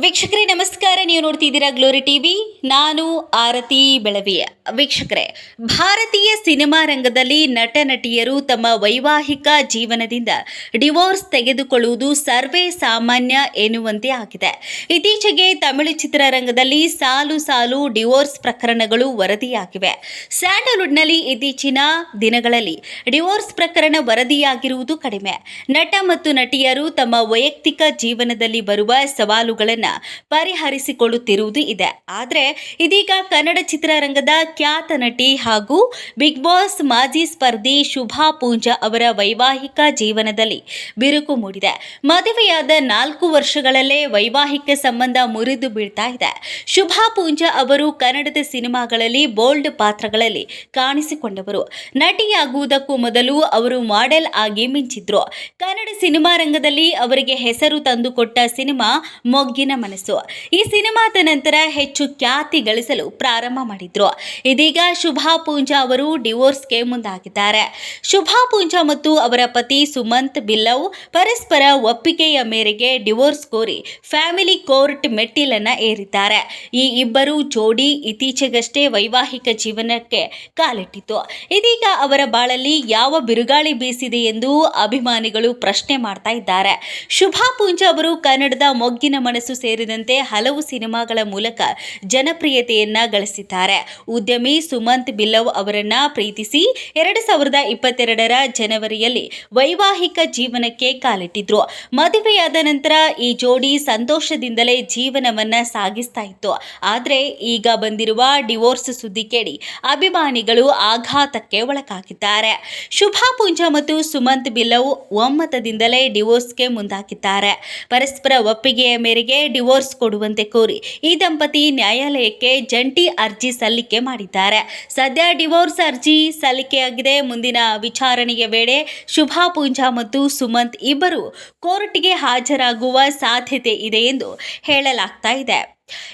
ವೀಕ್ಷಕರೇ ನಮಸ್ಕಾರ. ನೀವು ನೋಡ್ತಿದ್ದೀರಾ ಗ್ಲೋರಿ ಟಿವಿ. ನಾನು ಆರತಿ ಬೆಳವಿಯ. ವೀಕ್ಷಕರೇ, ಭಾರತೀಯ ಸಿನಿಮಾ ರಂಗದಲ್ಲಿ ನಟ ನಟಿಯರು ತಮ್ಮ ವೈವಾಹಿಕ ಜೀವನದಿಂದ ಡಿವೋರ್ಸ್ ತೆಗೆದುಕೊಳ್ಳುವುದು ಸರ್ವೇ ಸಾಮಾನ್ಯ ಎನ್ನುವಂತೆ ಆಗಿದೆ. ಇತ್ತೀಚೆಗೆ ತಮಿಳು ಚಿತ್ರರಂಗದಲ್ಲಿ ಸಾಲು ಸಾಲು ಡಿವೋರ್ಸ್ ಪ್ರಕರಣಗಳು ವರದಿಯಾಗಿವೆ. ಸ್ಯಾಂಡಲ್ವುಡ್ನಲ್ಲಿ ಇತ್ತೀಚಿನ ದಿನಗಳಲ್ಲಿ ಡಿವೋರ್ಸ್ ಪ್ರಕರಣ ವರದಿಯಾಗಿರುವುದು ಕಡಿಮೆ. ನಟ ಮತ್ತು ನಟಿಯರು ತಮ್ಮ ವೈಯಕ್ತಿಕ ಜೀವನದಲ್ಲಿ ಬರುವ ಸವಾಲುಗಳನ್ನು ಪರಿಹರಿಸಿಕೊಳ್ಳುತ್ತಿರುವುದು ಇದೆ. ಆದರೆ ಇದೀಗ ಕನ್ನಡ ಚಿತ್ರರಂಗದ ಖ್ಯಾತ ನಟಿ ಹಾಗೂ ಬಿಗ್ ಬಾಸ್ ಮಾಜಿ ಸ್ಪರ್ಧಿ ಶುಭಾ ಪೂಂಜಾ ಅವರ ವೈವಾಹಿಕ ಜೀವನದಲ್ಲಿ ಬಿರುಕು ಮೂಡಿದೆ. ಮದುವೆಯಾದ 4 ವರ್ಷಗಳಲ್ಲೇ ವೈವಾಹಿಕ ಸಂಬಂಧ ಮುರಿದು ಬೀಳ್ತಾ ಇದೆ. ಶುಭಾ ಪೂಂಜಾ ಅವರು ಕನ್ನಡದ ಸಿನಿಮಾಗಳಲ್ಲಿ ಬೋಲ್ಡ್ ಪಾತ್ರಗಳಲ್ಲಿ ಕಾಣಿಸಿಕೊಂಡವರು. ನಟಿಯಾಗುವುದಕ್ಕೂ ಮೊದಲು ಅವರು ಮಾಡೆಲ್ ಆಗಿ ಮಿಂಚಿದ್ರು. ಕನ್ನಡ ಸಿನಿಮಾ ರಂಗದಲ್ಲಿ ಅವರಿಗೆ ಹೆಸರು ತಂದುಕೊಟ್ಟ ಸಿನಿಮಾ ಮೊಗ್ಗಿನ ಮನಸ್ಸು. ಈ ಸಿನಿಮಾದ ನಂತರ ಹೆಚ್ಚು ಖ್ಯಾತಿ ಗಳಿಸಲು ಪ್ರಾರಂಭ ಮಾಡಿದ್ರು. ಇದೀಗ ಶುಭಾ ಪೂಂಜಾ ಅವರು ಡಿವೋರ್ಸ್ಗೆ ಮುಂದಾಗಿದ್ದಾರೆ. ಶುಭಾ ಪೂಂಜಾ ಮತ್ತು ಅವರ ಪತಿ ಸುಮಂತ್ ಬಿಲ್ಲವ್ ಪರಸ್ಪರ ಒಪ್ಪಿಗೆಯ ಮೇರೆಗೆ ಡಿವೋರ್ಸ್ ಕೋರಿ ಫ್ಯಾಮಿಲಿ ಕೋರ್ಟ್ ಮೆಟ್ಟಿಲನ್ನ ಏರಿದ್ದಾರೆ. ಈ ಇಬ್ಬರು ಜೋಡಿ ಇತ್ತೀಚೆಗಷ್ಟೇ ವೈವಾಹಿಕ ಜೀವನಕ್ಕೆ ಕಾಲಿಟ್ಟಿತು. ಇದೀಗ ಅವರ ಬಾಳಲ್ಲಿ ಯಾವ ಬಿರುಗಾಳಿ ಬೀಸಿದೆ ಎಂದು ಅಭಿಮಾನಿಗಳು ಪ್ರಶ್ನೆ ಮಾಡ್ತಾ ಇದ್ದಾರೆ. ಶುಭಾ ಪೂಂಜಾ ಅವರು ಕನ್ನಡದ ಮೊಗ್ಗಿನ ಮನಸ್ಸು ಸೇರಿದಂತೆ ಹಲವು ಸಿನಿಮಾಗಳ ಮೂಲಕ ಜನಪ್ರಿಯತೆಯನ್ನ ಗಳಿಸಿದ್ದಾರೆ. ಉದ್ಯಮಿ ಸುಮಂತ್ ಬಿಲ್ಲವ್ ಅವರನ್ನ ಪ್ರೀತಿಸಿ 2022ರ ಜನವರಿಯಲ್ಲಿ ವೈವಾಹಿಕ ಜೀವನಕ್ಕೆ ಕಾಲಿಟ್ಟಿದ್ರು. ಮದುವೆಯಾದ ನಂತರ ಈ ಜೋಡಿ ಸಂತೋಷದಿಂದಲೇ ಜೀವನವನ್ನ ಸಾಗಿಸ್ತಾ ಇತ್ತು. ಆದರೆ ಈಗ ಬಂದಿರುವ ಡಿವೋರ್ಸ್ ಸುದ್ದಿ ಕೇಳಿ ಅಭಿಮಾನಿಗಳು ಆಘಾತಕ್ಕೆ ಒಳಗಾಗಿದ್ದಾರೆ. ಶುಭಾ ಪೂಂಜಾ ಮತ್ತು ಸುಮಂತ್ ಬಿಲ್ಲವ್ ಒಮ್ಮತದಿಂದಲೇ ಡಿವೋರ್ಸ್ಗೆ ಮುಂದಾಗಿದ್ದಾರೆ. ಪರಸ್ಪರ ಒಪ್ಪಿಗೆಯ ಮೇರೆಗೆ ಡಿವೋರ್ಸ್ ಕೊಡುವಂತೆ ಕೋರಿ ಈ ದಂಪತಿ ನ್ಯಾಯಾಲಯಕ್ಕೆ ಜಂಟಿ ಅರ್ಜಿ ಸಲ್ಲಿಕೆ ಮಾಡಿದ್ದಾರೆ. ಸದ್ಯ ಡಿವೋರ್ಸ್ ಅರ್ಜಿ ಸಲ್ಲಿಕೆಯಾಗಿದೆ. ಮುಂದಿನ ವಿಚಾರಣೆಯ ವೇಳೆ ಶುಭಾ ಪೂಂಜಾ ಮತ್ತು ಸುಮಂತ್ ಇಬ್ಬರು ಕೋರ್ಟ್ಗೆ ಹಾಜರಾಗುವ ಸಾಧ್ಯತೆ ಇದೆ ಎಂದು ಹೇಳಲಾಗ್ತಾ ಇದೆ.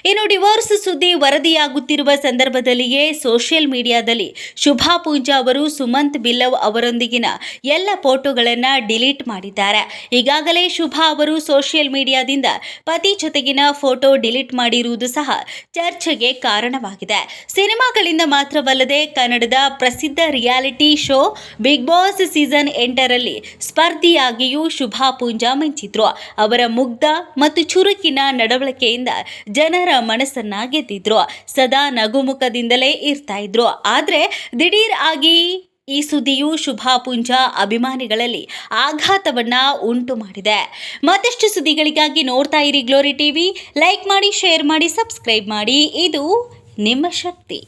ಇನ್ನು ಡಿವೋರ್ಸ್ ಸುದ್ದಿ ವರದಿಯಾಗುತ್ತಿರುವ ಸಂದರ್ಭದಲ್ಲಿಯೇ ಸೋಷಿಯಲ್ ಮೀಡಿಯಾದಲ್ಲಿ ಶುಭಾ ಪೂಂಜಾ ಅವರು ಸುಮಂತ್ ಬಿಲ್ಲವ್ ಅವರೊಂದಿಗಿನ ಎಲ್ಲ ಫೋಟೋಗಳನ್ನು ಡಿಲೀಟ್ ಮಾಡಿದ್ದಾರೆ. ಈಗಾಗಲೇ ಶುಭಾ ಅವರು ಸೋಷಿಯಲ್ ಮೀಡಿಯಾದಿಂದ ಪತಿ ಜೊತೆಗಿನ ಫೋಟೋ ಡಿಲೀಟ್ ಮಾಡಿರುವುದು ಸಹ ಚರ್ಚೆಗೆ ಕಾರಣವಾಗಿದೆ. ಸಿನಿಮಾಗಳಿಂದ ಮಾತ್ರವಲ್ಲದೆ ಕನ್ನಡದ ಪ್ರಸಿದ್ಧ reality show Bigg Boss season 8ರಲ್ಲಿ ಸ್ಪರ್ಧಿಯಾಗಿಯೂ ಶುಭಾ ಪೂಂಜಾ ಮಿಂಚಿದ್ರು. ಅವರ ಮುಗ್ಧ ಮತ್ತು ಚುರುಕಿನ ನಡವಳಿಕೆಯಿಂದ ಜನರ ಮನಸ್ಸನ್ನ ಗೆದ್ದಿದ್ರು. ಸದಾ ನಗುಮುಖದಿಂದಲೇ ಇರ್ತಾ ಇದ್ರು. ಆದ್ರೆ ದಿಢೀರ್ ಆಗಿ ಈ ಸುದ್ದಿಯು ಶುಭಾ ಪೂಂಜಾ ಅಭಿಮಾನಿಗಳಲ್ಲಿ ಆಘಾತವನ್ನ ಉಂಟು ಮಾಡಿದೆ. ಮತ್ತಷ್ಟು ಸುದ್ದಿಗಳಿಗಾಗಿ ನೋಡ್ತಾ ಇರಿ ಗ್ಲೋರಿ ಟಿವಿ. ಲೈಕ್ ಮಾಡಿ, ಶೇರ್ ಮಾಡಿ, ಸಬ್ಸ್ಕ್ರೈಬ್ ಮಾಡಿ. ಇದು ನಿಮ್ಮ ಶಕ್ತಿ.